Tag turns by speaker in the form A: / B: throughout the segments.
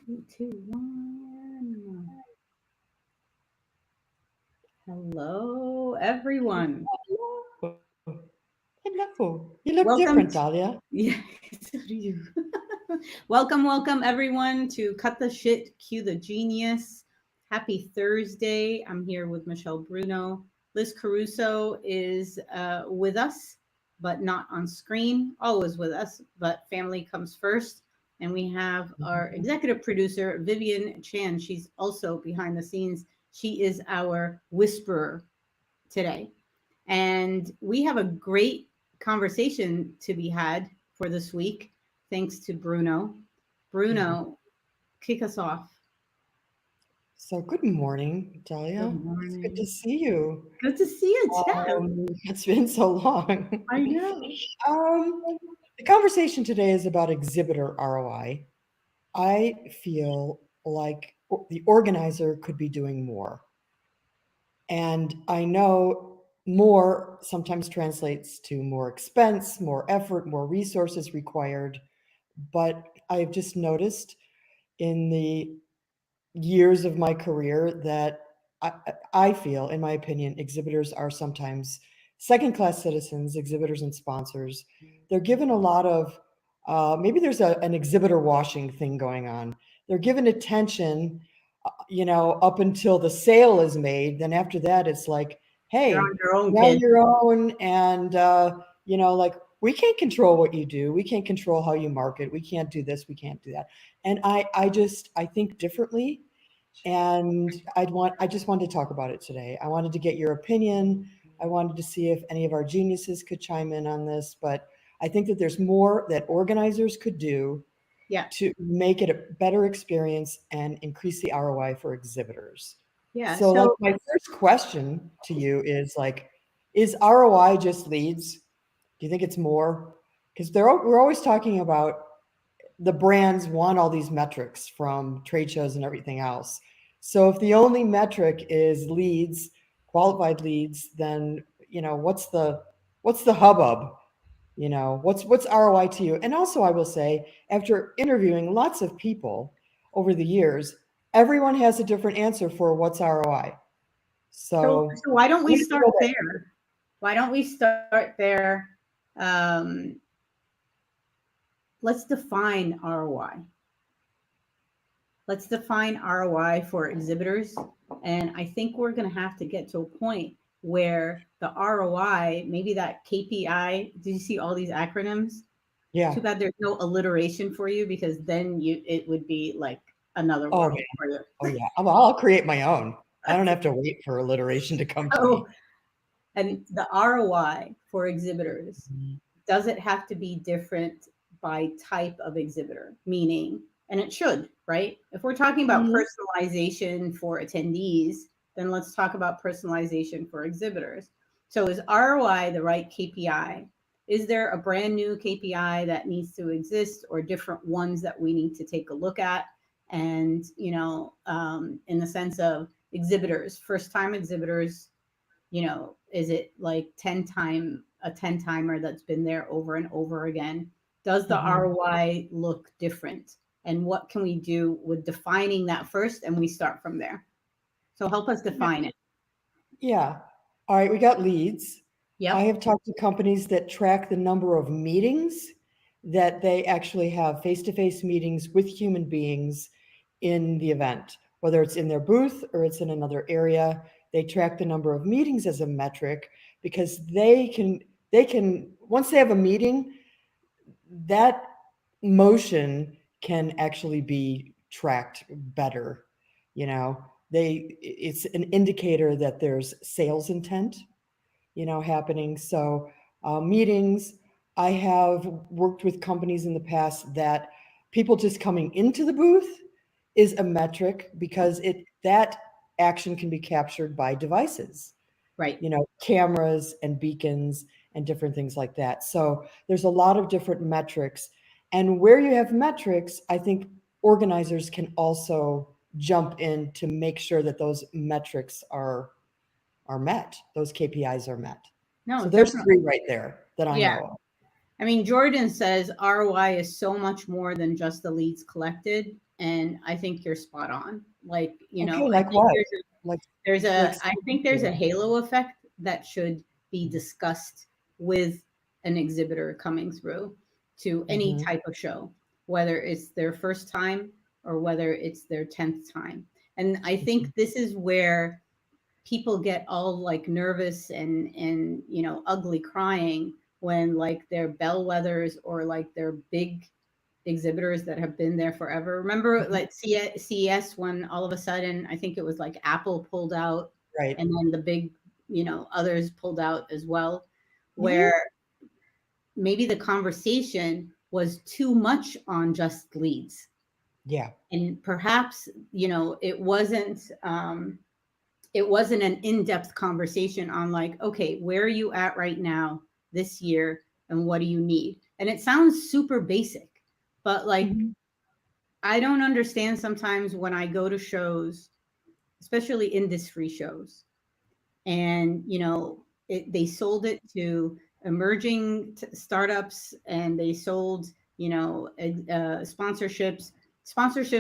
A: Three, two, one. Hello, everyone.
B: Hello. You look
A: Welcome
B: different,
A: to
B: Dahlia.
A: yeah, so do you. welcome, everyone to Cut the Shit, Cue the Genius. Happy Thursday. I'm here with Michelle Bruno. Liz Caruso is with us, but not on screen. Always with us, but family comes first. And we have our executive producer, Vivian Chan. She's also behind the scenes. She is our whisperer today. And we have a great conversation to be had for this week, thanks to Bruno.
B: Mhm.
A: Bruno, kick us off.
B: So, good morning,
A: Good
B: Dahlia. It's good to
A: morning.
B: see you.
A: Good to see you, too.
B: It's been so long.
A: I know.
B: um, the conversation today is about exhibitor ROI. I feel like the organizer could be doing more. And I know more sometimes translates to more expense, more effort, more resources required. But I've just noticed in the years of my career that I, I feel, in my opinion, exhibitors are sometimes second class citizens, exhibitors and sponsors. They're given a lot of, maybe there's an exhibitor washing thing going on. They're given attention, up until the sale is made. Then after that, it's like,
A: You're on
B: hey,
A: your own,
B: you're on
A: kid.
B: your own. And, like, we can't control what you do. We can't control how you market. We can't do this. We can't do that. And I think differently, and I just wanted to talk about it today. I wanted to get your opinion. I wanted to see if any of our geniuses could chime in on this, but I think that there's more that organizers could do
A: Yeah.
B: to make it a better experience and increase the ROI for exhibitors.
A: Yeah.
B: So, like,
A: So,
B: my first question to you is like, is ROI just leads? Do you think it's more? Because we're always talking about the brands want all these metrics from trade shows and everything else. So if the only metric is leads, qualified leads, then what's the hubbub? What's ROI to you? And also, I will say, after interviewing lots of people over the years, everyone has a different answer for what's ROI.
A: so,
B: So
A: so why don't
B: I'm
A: we
B: going to
A: start
B: go there.
A: there? Why don't we start there? Um, let's define ROI. Let's define ROI for exhibitors. And I think we're going to have to get to a point where the ROI, maybe that KPI, did you see all these acronyms?
B: Yeah.
A: Too bad there's no alliteration for you because then it would be like another
B: Oh
A: world
B: yeah.
A: for you.
B: Oh yeah. I'll create my own. I don't have to wait for alliteration to come to
A: So,
B: me.
A: and the ROI for exhibitors,
B: Mhm.
A: does it have to be different by type of exhibitor? Meaning, and it should, right? If we're talking about
B: Mhm.
A: personalization for attendees, then let's talk about personalization for exhibitors. So, is ROI the right KPI? Is there a brand new KPI that needs to exist, or different ones that we need to take a look at? And, in the sense of exhibitors, first time exhibitors, is it like 10 timer that's been there over and over again? Does the
B: Mhm.
A: ROI look different? And what can we do with defining that first? And we start from there. So help us
B: Yeah.
A: define it.
B: Yeah. All right, we got leads. I
A: Yep.
B: have talked to companies that track the number of meetings that they actually have face-to-face meetings with human beings in the event, whether it's in their booth or it's in another area. They track the number of meetings as a metric because they can once they have a meeting, that motion can actually be tracked better. It's an indicator that there's sales intent happening. So meetings, I have worked with companies in the past that people just coming into the booth is a metric because it that action can be captured by devices,
A: Right.
B: cameras and beacons and different things like that. So there's a lot of different metrics. And where you have metrics, I think organizers can also jump in to make sure that those metrics are met. Those KPIs are met.
A: No,
B: So there's
A: definitely.
B: three right there that I
A: Yeah.
B: know of.
A: I mean, Jordan says ROI is so much more than just the leads collected. and I think you're spot on. Like,
B: Okay,
A: I
B: like
A: think
B: what? Like like
A: I think there's a halo effect that should be discussed with an exhibitor coming through to any
B: mm-hmm,
A: type of show, whether it's their first time or whether it's their 10th time. And I think this is where people get all like nervous and ugly crying when like their bellwethers or like their big exhibitors that have been there forever. Remember
B: mm-hmm,
A: like CES when all of a sudden I think it was like Apple pulled out
B: right.
A: and then the big, others pulled out as well,
B: Hmm.
A: where maybe the conversation was too much on just leads.
B: Yeah.
A: And perhaps, it wasn't an in-depth conversation on like, okay, where are you at right now this year and what do you need? And it sounds super basic, but like
B: Hmm.
A: I don't understand sometimes when I go to shows, especially industry shows, and they sold it to emerging startups, and they sold sponsorships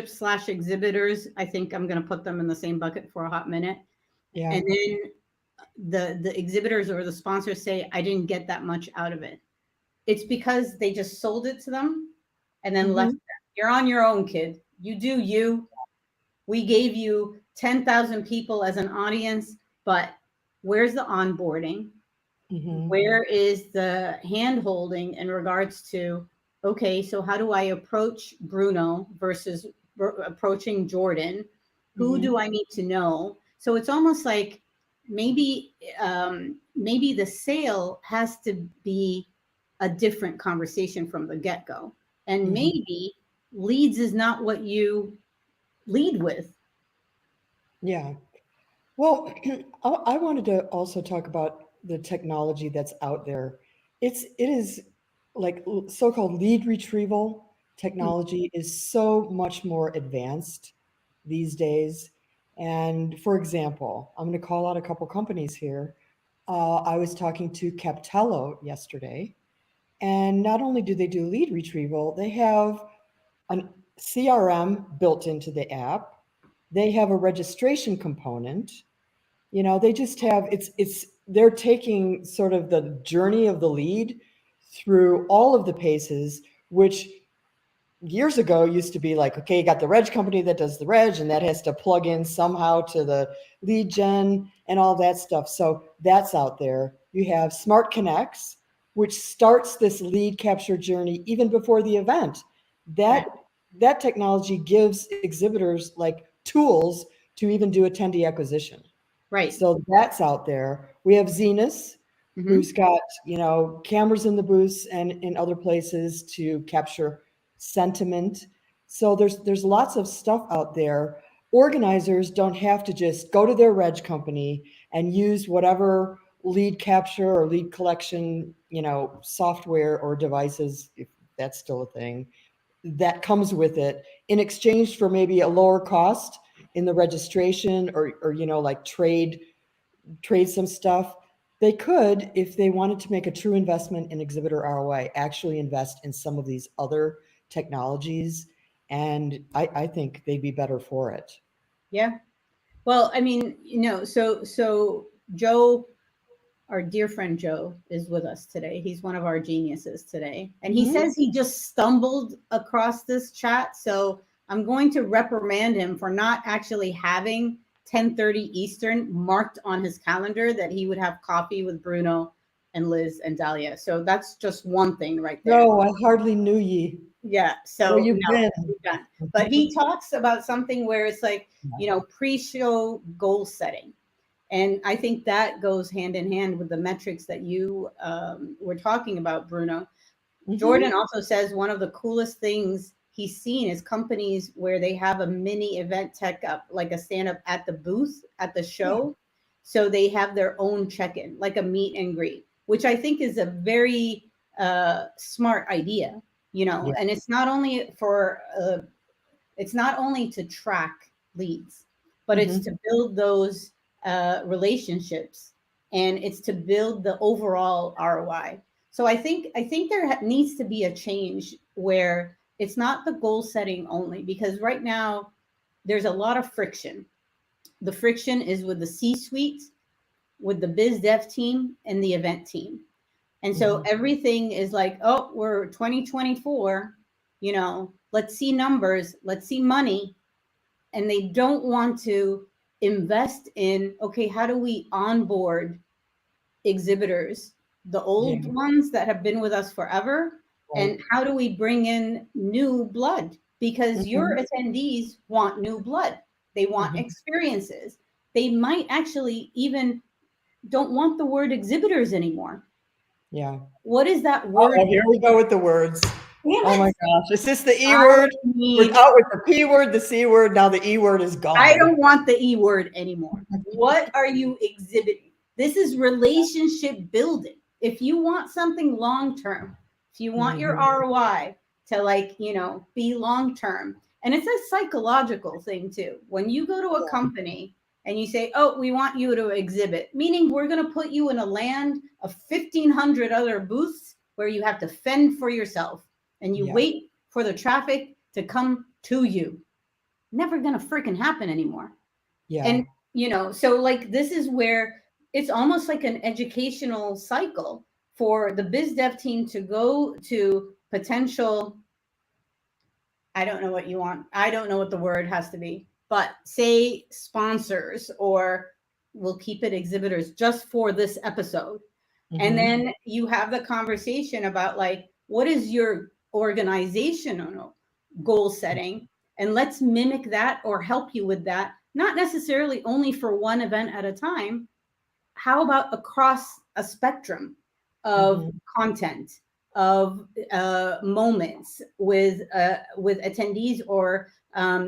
A: slash exhibitors. I think I'm going to put them in the same bucket for a hot minute.
B: Yeah.
A: And then the exhibitors or the sponsors say, I didn't get that much out of it. It's because they just sold it to them and then left
B: Hmm.
A: them. You're on your own, kid. You do you. We gave you 10,000 people as an audience, but where's the onboarding?
B: Hmm.
A: Where is the hand holding in regards to, okay, so how do I approach Bruno versus approaching Jordan? Who
B: Hmm.
A: do I need to know? So it's almost like maybe the sale has to be a different conversation from the get-go. And
B: Hmm.
A: maybe leads is not what you lead with.
B: Yeah. Well, I wanted to also talk about the technology that's out there. It is like so-called lead retrieval technology is so much more advanced these days. And for example, I'm going to call out a couple companies here. I was talking to Captello yesterday, and not only do they do lead retrieval, they have an CRM built into the app. They have a registration component. They just have it's they're taking sort of the journey of the lead through all of the paces, which years ago used to be like, okay, you got the reg company that does the reg, and that has to plug in somehow to the lead gen and all that stuff. So that's out there. You have Smart Connects, which starts this lead capture journey even before the event.
A: Right.
B: That technology gives exhibitors like tools to even do attendee acquisition.
A: Right.
B: So that's out there. We have Zenus, who's
A: Hmm.
B: got, cameras in the booths and in other places to capture sentiment. So there's lots of stuff out there. Organizers don't have to just go to their reg company and use whatever lead capture or lead collection, software or devices, if that's still a thing, that comes with it in exchange for maybe a lower cost in the registration or like trade some stuff. They could, if they wanted to make a true investment in exhibitor ROI, actually invest in some of these other technologies. And I think they'd be better for it.
A: Yeah. Well, I mean, so Joe, our dear friend Joe, is with us today. He's one of our geniuses today. And he
B: Hmm.
A: says he just stumbled across this chat. So I'm going to reprimand him for not actually having 10:30 Eastern marked on his calendar that he would have coffee with Bruno and Liz and Dahlia. So that's just one thing right there.
B: No, I hardly knew ye.
A: Yeah.
B: Where
A: So
B: you've
A: no,
B: been.
A: we're done. But he talks about something where it's like, pre-show goal setting. And I think that goes hand in hand with the metrics that you were talking about, Bruno. Jordan
B: Hmm.
A: also says one of the coolest things he's seen is companies where they have a mini event tech up, like a stand up at the booth at the
B: Yeah.
A: show. So they have their own check in, like a meet and greet, which I think is a very smart idea,
B: Yeah.
A: and it's not only to track leads, but it's
B: Hmm.
A: to build those relationships, and it's to build the overall ROI. So I think there needs to be a change where it's not the goal setting only, because right now there's a lot of friction. The friction is with the C suite, with the biz dev team, and the event team. And so
B: Mhm.
A: everything is like, oh, we're 2024, let's see numbers, let's see money. And they don't want to invest in, okay, how do we onboard exhibitors, the old
B: Yeah,
A: ones that have been with us forever,
B: right.
A: and how do we bring in new blood? Because your
B: Mhm.
A: attendees want new blood, they want
B: Mhm.
A: experiences. They might actually even don't want the word exhibitors anymore.
B: Yeah.
A: What is that word?
B: Oh, here we go with the words.
A: Damn
B: Oh my
A: it.
B: gosh. Is this the E
A: I
B: word? We're
A: need,
B: out with the P word, the C word. Now the E word is
A: I
B: gone.
A: don't want the E word anymore. What are you exhibiting? This is relationship building. If you want something long term, if you want your
B: Mhm.
A: ROI to, like, be long term, and it's a psychological thing too. When you go to a
B: Yeah.
A: company and you say, "Oh, we want you to exhibit," meaning we're going to put you in a land of 1,500 other booths where you have to fend for yourself and you
B: Yeah.
A: wait for the traffic to come to you. Never gonna freaking happen anymore.
B: Yeah.
A: And so, like, this is where it's almost like an educational cycle for the biz dev team to go to potential, I don't know what you want, I don't know what the word has to be, but say sponsors, or we'll keep it exhibitors just for this episode. And
B: Mhm.
A: then you have the conversation about, like, what is your organizational goal setting, and let's mimic that or help you with that, not necessarily only for one event at a time. How about across a spectrum of
B: Mhm.
A: content, of moments with attendees, or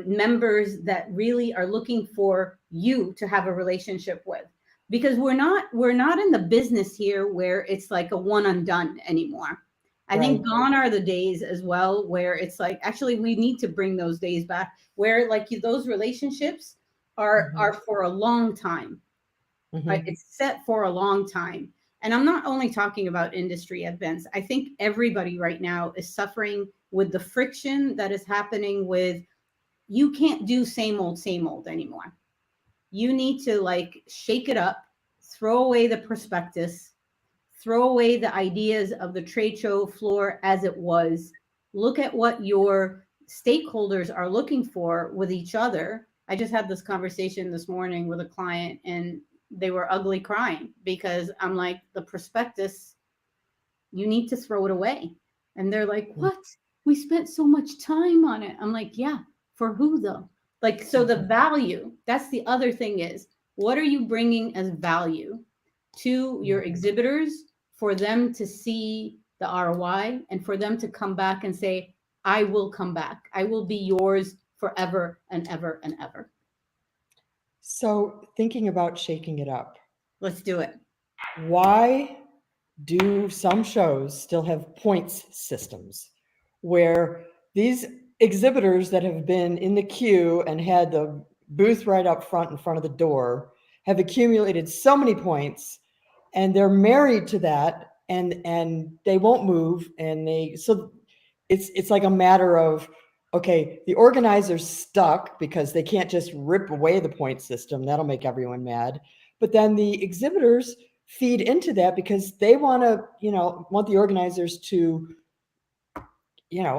A: members that really are looking for you to have a relationship with? Because we're not in the business here where it's like a one and done anymore. I think
B: Right.
A: gone are the days as well where it's like, actually, we need to bring those days back where, like, those relationships
B: Mhm.
A: are for a long time, right?
B: Mhm.
A: It's set for a long time. And I'm not only talking about industry events. I think everybody right now is suffering with the friction that is happening with, you can't do same old anymore. You need to, like, shake it up, throw away the prospectus, throw away the ideas of the trade show floor as it was. Look at what your stakeholders are looking for with each other. I just had this conversation this morning with a client, and they were ugly crying because I'm like, the prospectus, you need to throw it away. And they're like, what? We spent so much time on it. I'm like, yeah, for who though? Like, so the
B: Mhm.
A: value, that's the other thing is, what are you bringing as value to your
B: Mhm.
A: exhibitors for them to see the ROI and for them to come back and say, I will come back. I will be yours forever and ever and ever.
B: So, thinking about shaking it up,
A: Let's do it.
B: why do some shows still have points systems where these exhibitors that have been in the queue and had the booth right up front in front of the door have accumulated so many points, and they're married to that, and they won't move, and they so it's like a matter of, okay, the organizer's stuck because they can't just rip away the point system. That'll make everyone mad. But then the exhibitors feed into that because they want to, want the organizers to,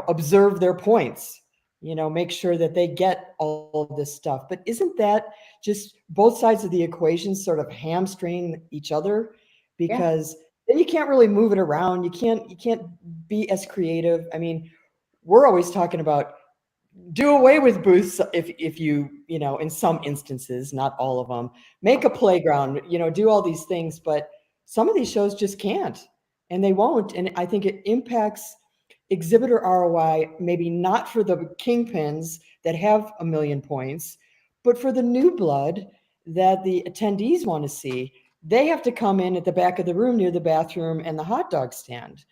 B: observe their points, make sure that they get all of this stuff. But isn't that just both sides of the equation sort of hamstring each other?
A: Yeah.
B: Because then you can't really move it around. You can't be as creative. I mean, we're always talking about do away with booths if you in some instances, not all of them, make a playground, do all these things, but some of these shows just can't, and they won't, and I think it impacts exhibitor ROI, maybe not for the kingpins that have a million points, but for the new blood that the attendees want to see. They have to come in at the back of the room near the bathroom and the hot dog stand,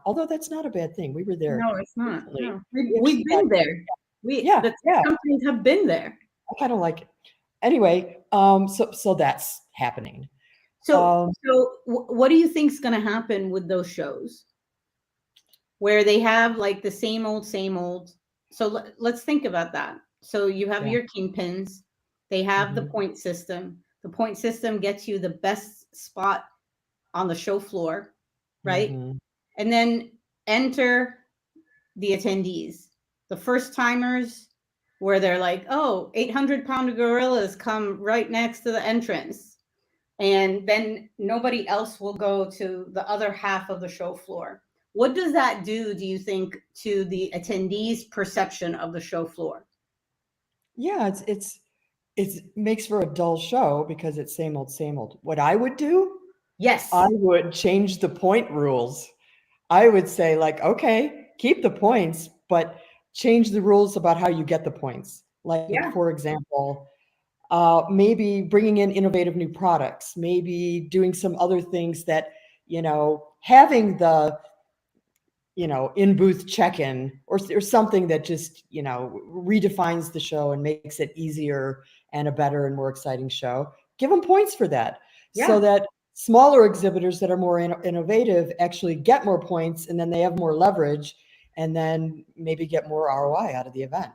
B: although that's not a bad thing. We were there
A: No, it's not.
B: recently.
A: No,
B: We
A: we've
B: actually got,
A: been there. We
B: yeah,
A: The
B: yeah,
A: companies have been there.
B: I kind of like it. Anyway, so that's happening.
A: So,
B: Um,
A: what do you think is going to happen with those shows? where they have like the same old. So let's think about that. So you have
B: Yeah.
A: your kingpins, they have the
B: Hmm.
A: point system. The point system gets you the best spot on the show floor, right?
B: Hmm.
A: And then enter the attendees, the first timers, where they're like, oh, 800-pound gorillas come right next to the entrance. And then nobody else will go to the other half of the show floor. What does that do you think, to the attendees' perception of the show floor?
B: Yeah, it's makes for a dull show because it's same old, same old. What I would do, I
A: Yes.
B: would change the point rules. I would say, like, okay, keep the points, but change the rules about how you get the points. Like,
A: Yeah.
B: for example, maybe bringing in innovative new products, maybe doing some other things that, having the, in booth check in, or something that just, redefines the show and makes it easier and a better and more exciting show. Give them points for that so
A: Yeah.
B: that smaller exhibitors that are more innovative actually get more points, and then they have more leverage, and then maybe get more ROI out of the event.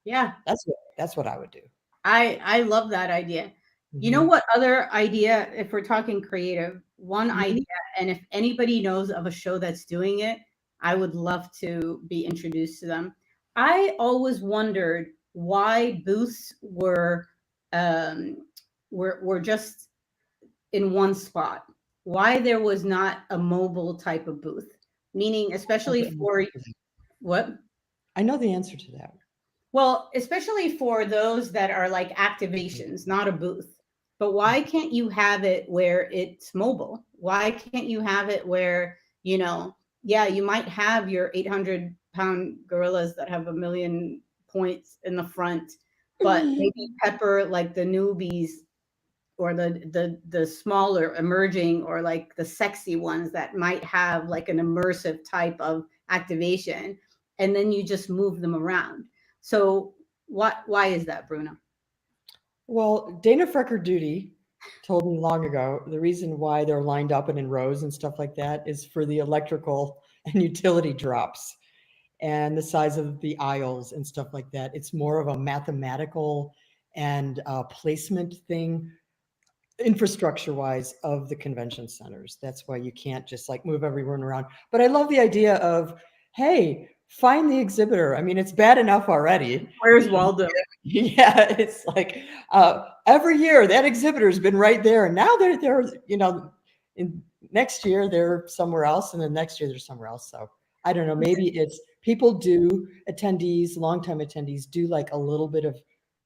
A: Yeah.
B: That's what I would do.
A: I love that idea. You know
B: Hmm.
A: what other idea, if we're talking creative, one
B: Hmm.
A: idea, and if anybody knows of a show that's doing it, I would love to be introduced to them. I always wondered why booths um were just in one spot. Why there was not a mobile type of booth. Meaning,
B: I know
A: especially
B: the
A: for
B: answer to that.
A: what?
B: I know the answer to that.
A: Well, especially for those that are like activations, not a booth. But why can't you have it where it's mobile? Why can't you have it where, yeah, you might have your 800-pound gorillas that have a million points in the front, but maybe pepper like the newbies, or the smaller emerging, or like the sexy ones that might have like an immersive type of activation, and then you just move them around. So why is that, Bruno?
B: Well, Dana Frecker Duty told me long ago the reason why they're lined up and in rows and stuff like that is for the electrical and utility drops and the size of the aisles and stuff like that. It's more of a mathematical and placement thing, infrastructure wise, of the convention centers. That's why you can't just like move everyone around. But I love the idea of, hey, find the exhibitor. I mean, it's bad enough already.
A: Where's Waldo?
B: Yeah, it's like every year that exhibitor's been right there, and now they're in next year they're somewhere else, and then next year they're somewhere else. So I don't know. Maybe it's people do attendees, longtime attendees do like a little bit of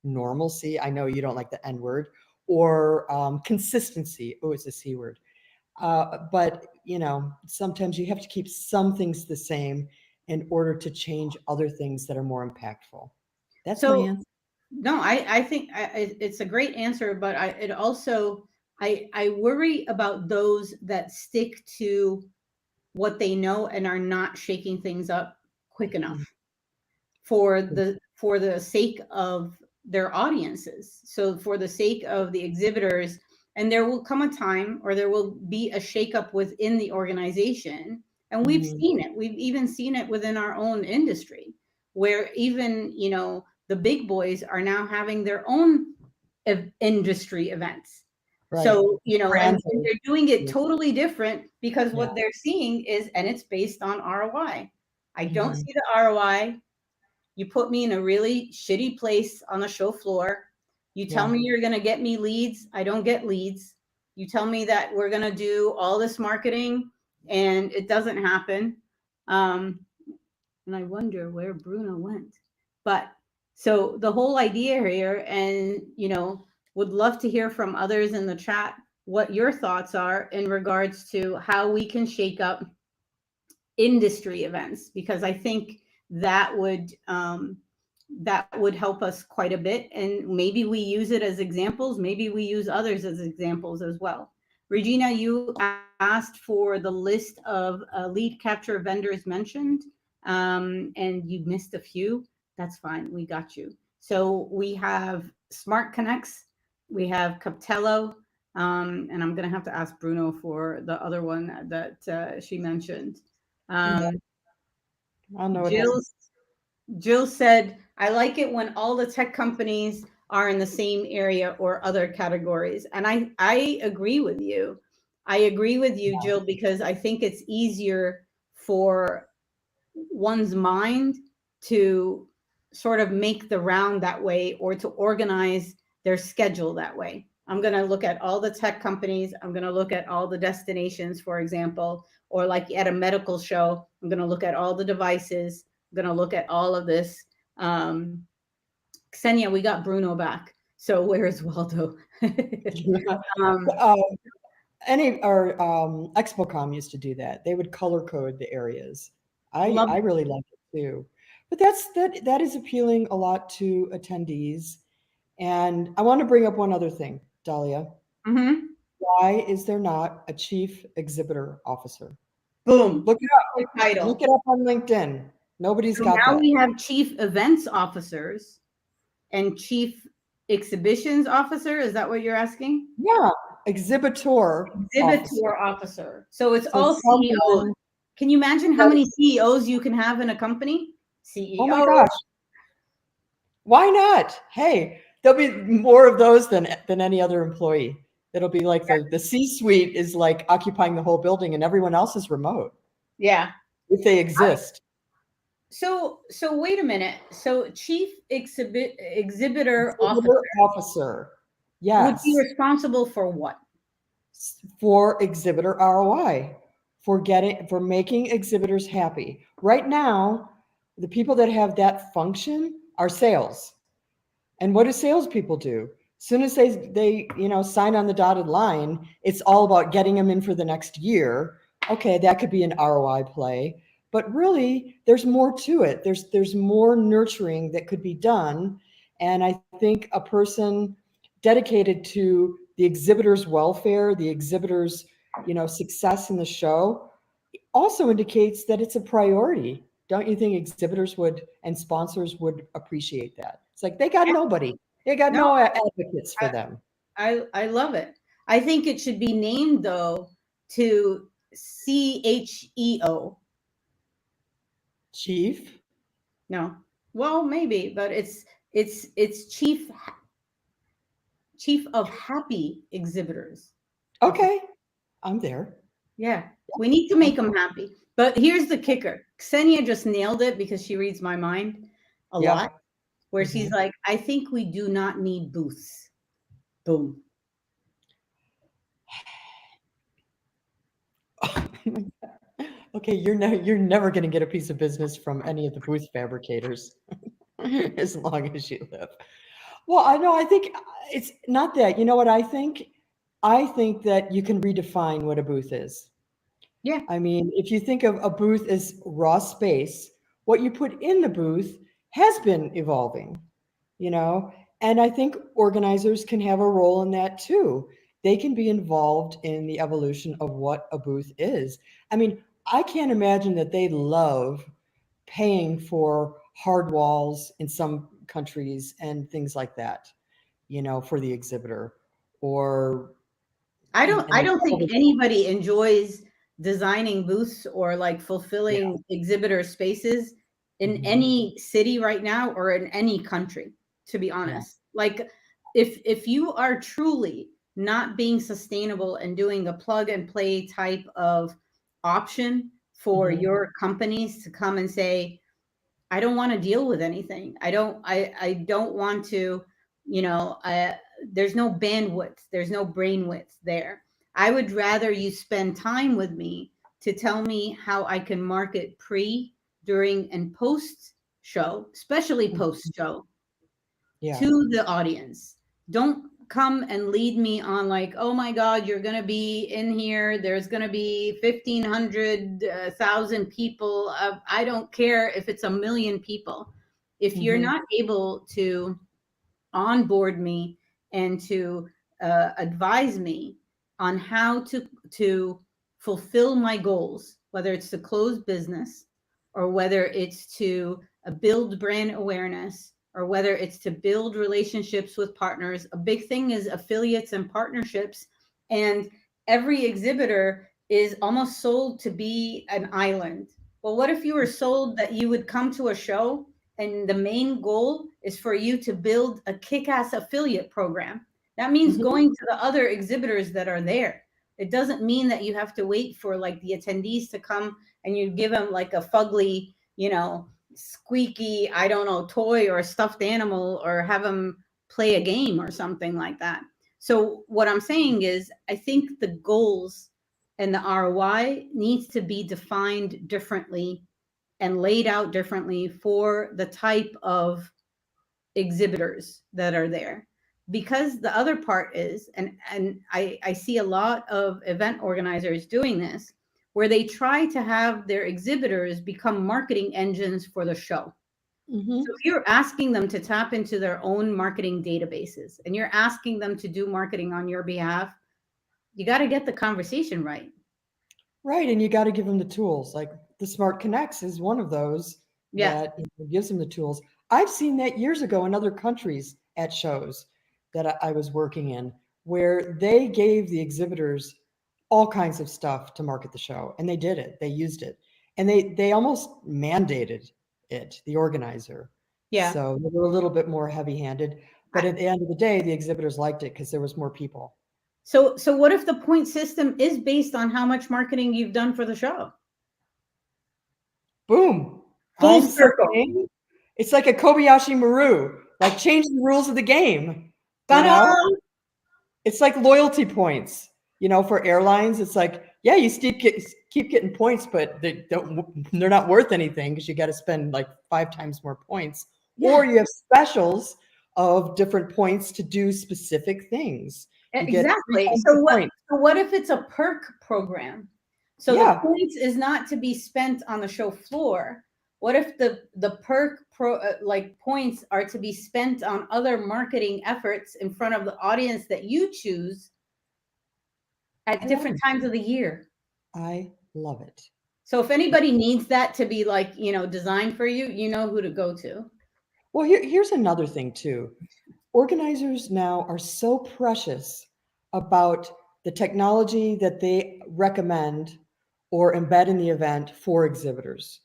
B: normalcy. I know you don't like the N word, or consistency. Oh, it's a C word. But sometimes you have to keep some things the same in order to change other things that are more impactful. That's my
A: So
B: answer.
A: no, I think it's a great answer, but it also, I worry about those that stick to what they know and are not shaking things up quick enough for the sake of their audiences. So for the sake of the exhibitors, and there will come a time, or there will be a shakeup within the organization. And we've
B: Mhm.
A: seen it. We've even seen it within our own industry, where even, the big boys are now having their own industry events.
B: Right.
A: So,
B: Brands
A: and
B: are,
A: they're doing it
B: yeah.
A: totally different, because
B: Yeah.
A: what they're seeing is, and it's based on ROI. I don't
B: Mhm.
A: see the ROI. You put me in a really shitty place on the show floor. You tell
B: Yeah.
A: me you're going to get me leads. I don't get leads. You tell me that we're going to do all this marketing, and it doesn't happen. Um, and I wonder where Bruno went. But so the whole idea here, and, would love to hear from others in the chat what your thoughts are in regards to how we can shake up industry events, because I think that would um, that would help us quite a bit, and maybe we use it as examples. Maybe we use others as examples as well. Regina, you asked for the list of lead capture vendors mentioned, and you missed a few. That's fine. We got you. So we have Smart Connects, we have Captello, and I'm going to have to ask Bruno for the other one that she mentioned.
B: Yeah.
A: Um,
B: I know it
A: Jill
B: hasn't.
A: Jill said, I like it when all the tech companies are in the same area or other categories. And I agree with you. I agree with you,
B: Yeah.
A: Jill, because I think it's easier for one's mind to sort of make the round that way or to organize their schedule that way. I'm going to look at all the tech companies. I'm going to look at all the destinations, for example, or like at a medical show, I'm going to look at all the devices. I'm going to look at all of this. Um, Ksenia, we got Bruno back. So where is Waldo? um,
B: Um, any or ExpoCom used to do that. They would color code the areas. I
A: love.
B: really like it too. But that is appealing a lot to attendees. And I want to bring up one other thing, Dahlia.
A: Mhm.
B: Why is there not a chief exhibitor officer?
A: Boom.
B: Look it
A: Good
B: up. Look
A: title.
B: it up on LinkedIn. Nobody's
A: So
B: got
A: now
B: that.
A: we have chief events officers and chief exhibitions officer. Is that what you're asking?
B: Yeah, exhibitor officer.
A: Exhibitor officer. So it's
B: So
A: all CEOs.
B: someone,
A: Can you imagine how
B: that
A: many
B: is,
A: CEOs you can have in a company?
B: oh my
A: CEO.
B: gosh, why not? Hey, there'll be more of those than any other employee. It'll be like the C-suite is like occupying the whole building and everyone else is remote
A: Yeah.
B: if they exist.
A: So wait a minute. So chief exhibitor officer
B: Exhibitor officer,
A: would be
B: yes,
A: responsible for what?
B: for exhibitor ROI, for making exhibitors happy. Right now, the people that have that function are sales. And what do salespeople do? As soon as they sign on the dotted line, it's all about getting them in for the next year. Okay, that could be an ROI play, but really, there's more to it. There's more nurturing that could be done, and I think a person dedicated to the exhibitor's welfare, the exhibitor's success in the show, also indicates that it's a priority. Don't you think exhibitors would and sponsors would appreciate that? It's like they got
A: Yeah.
B: nobody. They got
A: No,
B: no advocates for
A: I,
B: them.
A: I love it. I think it should be named though to CEO.
B: Chief.
A: No, well maybe, but it's chief of happy exhibitors officer.
B: Okay, I'm there.
A: Yeah, we need to
B: I'm
A: make them happy. But here's the kicker: Ksenia just nailed it because she reads my mind a
B: yeah.
A: lot. Where she's
B: Mhm.
A: like, I think we do not need booths. Boom.
B: Okay, you're never going to get a piece of business from any of the booth fabricators as long as you live. Well, I know. I think it's not that. You know what I think? I think that you can redefine what a booth is.
A: Yeah,
B: I mean, if you think of a booth as raw space, what you put in the booth has been evolving, you know? And I think organizers can have a role in that too. They can be involved in the evolution of what a booth is. I mean, I can't imagine that they love paying for hard walls in some countries and things like that, for the exhibitor or and
A: I
B: they
A: don't think
B: probably
A: anybody enjoys designing booths or like
B: yeah.
A: fulfilling exhibitor spaces in
B: Mhm.
A: any city right now or in any country, to be
B: Yeah.
A: honest. Like if you are truly not being sustainable and doing a plug and play type of option for
B: Mhm.
A: your companies to come and say, I don't want to deal with anything. I don't want to, you know, there's no bandwidth, there's no brain width there. I would rather you spend time with me to tell me how I can market pre, during, and post show, especially
B: Mhm.
A: post show,
B: Yeah.
A: to the audience. Don't come and lead me on like, oh my God, you're going to be in here. There's going to be 1,500, 1,000 people. I don't care if it's 1,000,000 people. If you're
B: Mhm.
A: not able to onboard me and to advise me on how to fulfill my goals, whether it's to close business or whether it's to build brand awareness or whether it's to build relationships with partners. A big thing is affiliates and partnerships, and every exhibitor is almost sold to be an island. Well, what if you were sold that you would come to a show and the main goal is for you to build a kick-ass affiliate program? That means
B: Mhm.
A: going to the other exhibitors that are there. It doesn't mean that you have to wait for like the attendees to come and you give them like a fugly, squeaky, I don't know, toy or a stuffed animal or have them play a game or something like that. So what I'm saying is I think the goals and the ROI needs to be defined differently and laid out differently for the type of exhibitors that are there. Because the other part is, and I see a lot of event organizers doing this, where they try to have their exhibitors become marketing engines for the show. So
B: Mhm.
A: if you're asking them to tap into their own marketing databases and you're asking them to do marketing on your behalf, you got to get the conversation right.
B: Right, and you got to give them the tools. Like the Smart Connects is one of those
A: Yeah.
B: that gives them the tools. I've seen that years ago in other countries at shows that I was working in, where they gave the exhibitors all kinds of stuff to market the show, and they did it. They used it, and they almost mandated it, the organizer.
A: Yeah.
B: So they were a little bit more heavy-handed, but at the end of the day, the exhibitors liked it because there was more people.
A: So what if the point system is based on how much marketing you've done for the show?
B: Boom.
A: Full
B: I'm
A: circle.
B: saying it's like a Kobayashi Maru, like change the rules of the game, you
A: Ta-da!
B: know? It's like loyalty points, for airlines. It's like, yeah, you keep getting points, but they're not worth anything because you got to spend like 5 times more points.
A: Yeah,
B: Or you have specials of different points to do specific things. You get three
A: exactly.
B: times
A: So
B: the
A: what
B: points.
A: so what if it's a perk program? So the
B: Yeah.
A: points is not to be spent on the show floor. What if the perk like points are to be spent on other marketing efforts in front of the audience that you choose
B: I
A: at
B: love
A: different
B: it.
A: times of the year?
B: I love it.
A: So if anybody needs that to be like, designed for you, you know who to go to.
B: Well, here's another thing too. Organizers now are so precious about the technology that they recommend or embed in the event for exhibitors.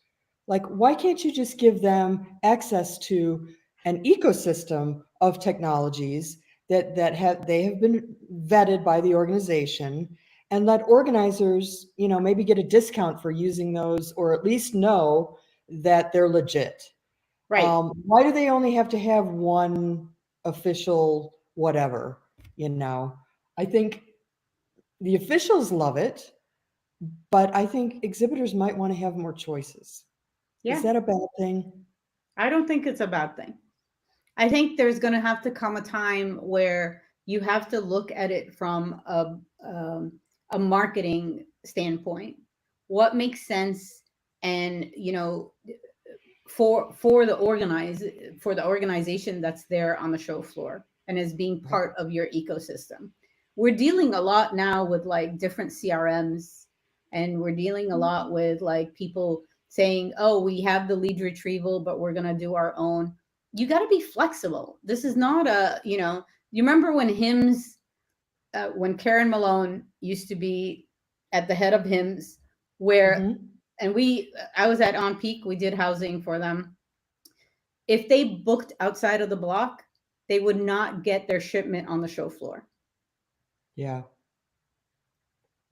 B: Like, why can't you just give them access to an ecosystem of technologies that they have been vetted by the organization, and let organizers, maybe get a discount for using those, or at least know that they're legit.
A: Right.
B: Why do they only have to have one official whatever? You know, I think the officials love it, but I think exhibitors might want to have more choices. Is
A: Yeah.
B: that a bad thing?
A: I don't think it's a bad thing. I think there's going to have to come a time where you have to look at it from a marketing standpoint. What makes sense, and for the organization that's there on the show floor and is being
B: Right.
A: part of your ecosystem. We're dealing a lot now with like different CRMs, and we're dealing a lot with like people saying, "Oh, we have the lead retrieval, but we're going to do our own." You got to be flexible. This is not you remember when hymns when Karen Malone used to be at the head of hymns, where
B: Hmm.
A: and I was at On Peak, we did housing for them. If they booked outside of the block, they would not get their shipment on the show floor.
B: Yeah.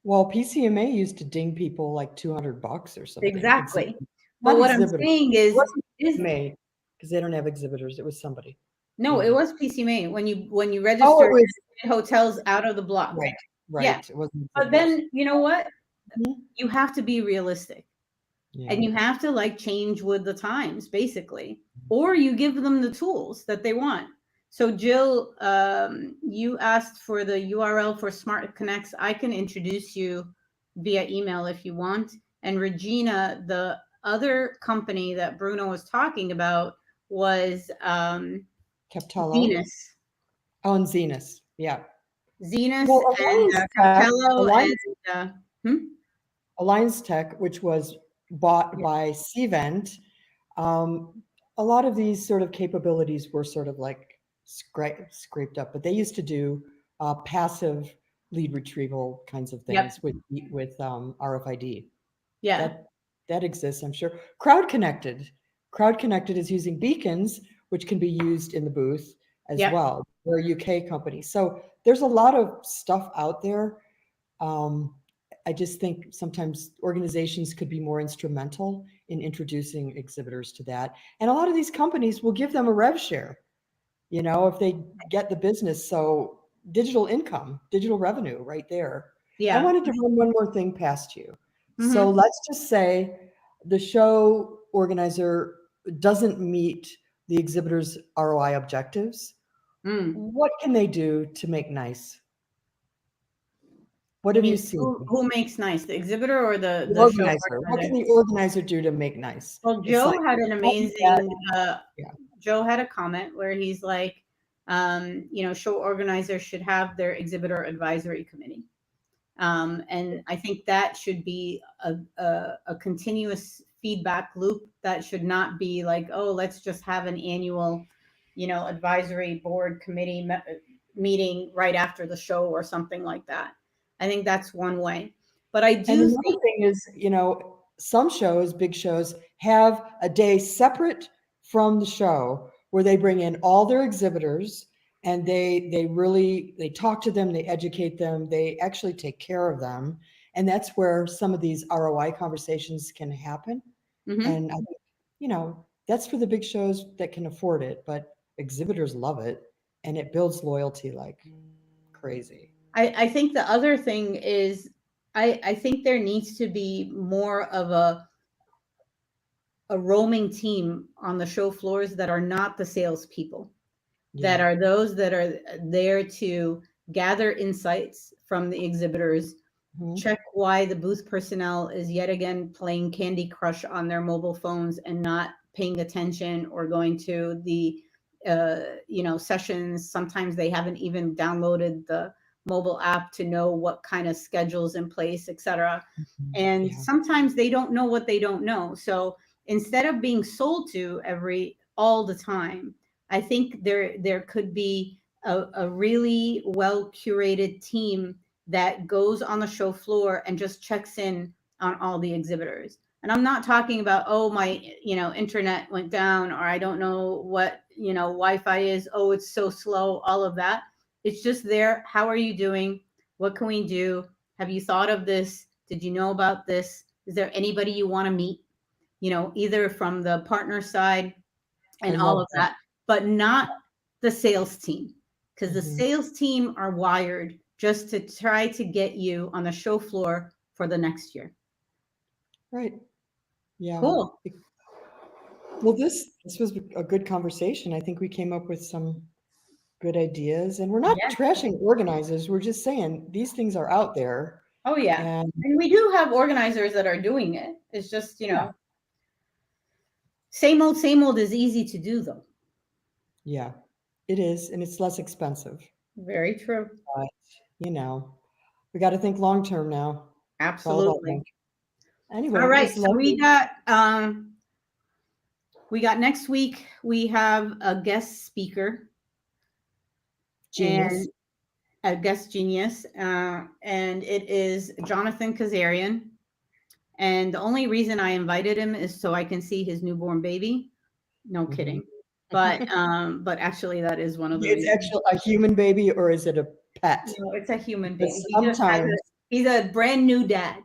B: Well, PCMA used to ding people like $200 or something.
A: Exactly. But
B: Not
A: what I'm
B: exhibitor.
A: saying
B: It wasn't
A: is
B: PCMA because they don't have exhibitors. It was somebody.
A: no, it
B: Mm.
A: was PCMA when you
B: Oh, it
A: registered
B: was
A: hotels out of the block.
B: right.
A: Yeah.
B: Right. It wasn't
A: But
B: exhibitors.
A: then you know what?
B: Mhm.
A: You have to be realistic.
B: Yeah.
A: And you have to like change with the times basically, or you give them the tools that they want. So Jill, you asked for the URL for Smart Connects. I can introduce you via email if you want. And Regina, the other company that Bruno was talking about was
B: Captello.
A: Venus.
B: Oh, and Zenus. Yeah.
A: Zenus
B: Well,
A: and Captello and
B: Alliance
A: uh, hmm?
B: Alliance Tech, which was bought
A: Yeah.
B: by Cvent, um, a lot of these sort of capabilities were sort of like scraped up, but they used to do passive lead retrieval kinds of
A: Yep.
B: things with RFID.
A: Yeah.
B: That that exists, I'm sure. Crowd Connected. Crowd Connected is using beacons, which can be used in the booth as
A: Yep.
B: well. We're a UK company. So there's a lot of stuff out there. Um, I just think sometimes organizations could be more instrumental in introducing exhibitors to that. And a lot of these companies will give them a rev share, if they get the business. So digital income, digital revenue right there. I
A: Yeah.
B: wanted to run one more thing past you. So
A: Mm-hmm.
B: let's just say the show organizer doesn't meet the exhibitor's ROI objectives.
A: Mm.
B: What can they do to make nice? What
A: You
B: have you
A: mean
B: seen?
A: who makes nice, the exhibitor or the
B: The
A: show
B: organizer. What can
A: organizer?
B: the organizer do to make nice?
A: Well,
B: It's like,
A: Joe had an
B: don't do that.
A: amazing.
B: Yeah.
A: Joe had a comment where he's like, show organizers should have their exhibitor advisory committee. And I think that should be a continuous feedback loop. That should not be like, oh, let's just have an annual, advisory board committee meeting right after the show or something like that. I think that's one way. But I
B: And
A: do
B: another
A: think,
B: thing is, some shows, big shows, have a day separate from the show where they bring in all their exhibitors and they talk to them, they educate them, they actually take care of them. And that's where some of these ROI conversations can happen.
A: mhm.
B: And I think, that's for the big shows that can afford it, but exhibitors love it and it builds loyalty like crazy.
A: I think the other thing is, I think there needs to be more of a roaming team on the show floors that are not the salespeople, that
B: Yeah.
A: are those that are there to gather insights from the exhibitors,
B: Mhm.
A: check why the booth personnel is yet again playing Candy Crush on their mobile phones and not paying attention or going to the sessions. Sometimes they haven't even downloaded the mobile app to know what kind of schedules in place, etc.
B: Mhm.
A: And
B: Yeah.
A: sometimes they don't know what they don't know. So instead of being sold to all the time, I think there could be a really well curated team that goes on the show floor and just checks in on all the exhibitors. And I'm not talking about, oh, my, internet went down, or I don't know what, Wi-Fi is. Oh, it's so slow, all of that. It's just there. How are you doing? What can we do? Have you thought of this? Did you know about this? Is there anybody you want to meet? Either from the partner side
B: I
A: and all
B: love
A: of
B: that.
A: that, but not the sales team, because the
B: Mhm.
A: sales team are wired just to try to get you on the show floor for the next year.
B: Right. Yeah.
A: Cool.
B: Well, this was a good conversation. I think we came up with some good ideas, and we're not
A: Yes.
B: trashing organizers. We're just saying these things are out there,
A: Oh, yeah.
B: and
A: And we do have organizers that are doing it. It's just,
B: yeah,
A: same old is easy to do, though.
B: yeah, it is, and it's less expensive.
A: Very true.
B: But you know, we got to think long term now. It's all about
A: Absolutely.
B: long.
A: All
B: Anyway, it
A: right.
B: was
A: So
B: lovely.
A: we got next week, we have a guest speaker and
B: Genius.
A: a guest genius, and it is Jonathan Kazarian. And the only reason I invited him is so I can see his newborn baby. No
B: Mhm.
A: kidding. But actually, that is one of the
B: It's
A: reasons.
B: actually a human baby, or is it a pet?
A: No, it's a human baby.
B: Because
A: He just has
B: sometimes,
A: he's a brand new dad.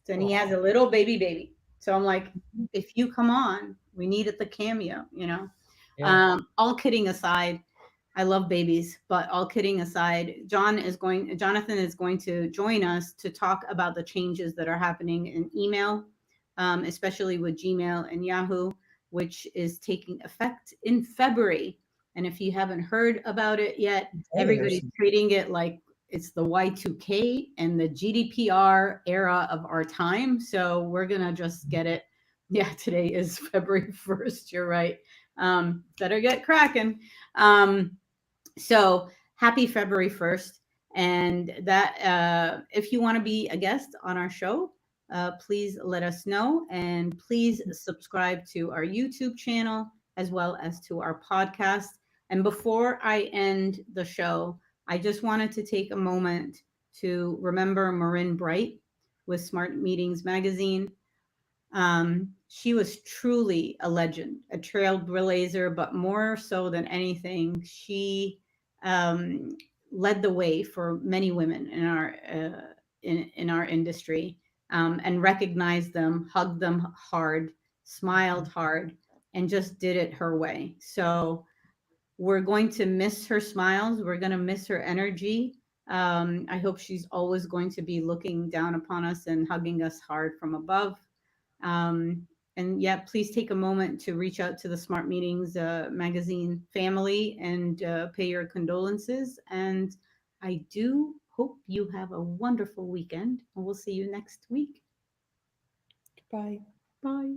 A: So, and he has
B: oh,
A: a little baby. So I'm like, if you come on, we needed the cameo.
B: yeah,
A: All kidding aside, I love babies, but all kidding aside, Jonathan is going to join us to talk about the changes that are happening in email, especially with Gmail and Yahoo, which is taking effect in February. And if you haven't heard about it yet,
B: hey, there's
A: everybody's treating it like it's the Y2K and the GDPR era of our time. So we're going to just get it. Yeah, today is February 1st. You're right. Better get cracking. So happy February 1st. And that if you want to be a guest on our show, please let us know. And please subscribe to our YouTube channel as well as to our podcast. And before I end the show, I just wanted to take a moment to remember Marin Bright with Smart Meetings Magazine. She was truly a legend, a trailblazer, but more so than anything, she um, led the way for many women in our industry, and recognized them, hugged them hard, smiled hard, and just did it her way. So we're going to miss her smiles. We're going to miss her energy. I hope she's always going to be looking down upon us and hugging us hard from above. Um, and yeah, please take a moment to reach out to the Smart Meetings magazine family and pay your condolences. And I do hope you have a wonderful weekend, and we'll see you next week.
B: Bye.
A: Bye.